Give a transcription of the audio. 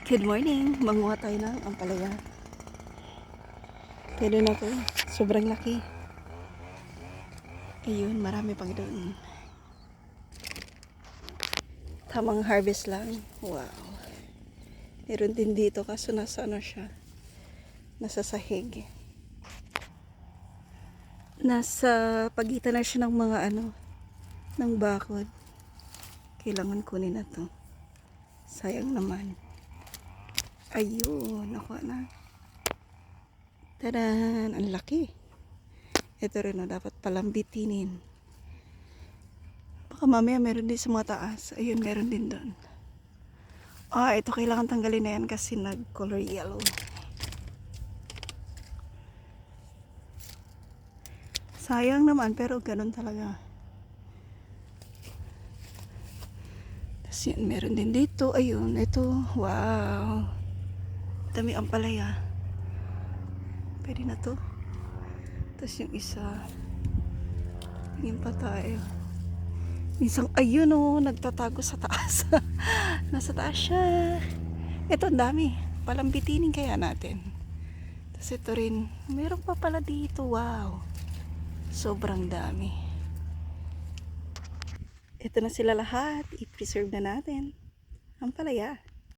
Good morning! Manguha tayo ng ampalaya. Pwede na to. Sobrang laki. Ayun, marami pang doon. Tamang harvest lang. Wow. Meron din dito kaso nasa ano siya. Nasa sahig. Nasa pagitan na siya ng mga ng bakod. Kailangan kunin na to. Sayang naman. Ayun, nakuha na. Tadan! Ang laki. Ito rin dapat palang bitinin. Baka mamaya meron din sa mga taas. Ayun, meron din doon. Ito kailangan tanggalin na yan kasi nag-color yellow. Sayang naman, pero ganun talaga. Tapos yan, meron din dito. Ayun, ito. Wow. Dami ampalaya. Pwede na to. Tapos yung isa. Tingin pa tayo. Minsan, ayun nagtatago sa taas. Nasa taas siya. Ito, ang dami. Palambitinin kaya natin. Tapos ito rin. Meron pa pala dito. Wow. Sobrang dami. Ito na sila lahat. I-preserve na natin. Ampalaya.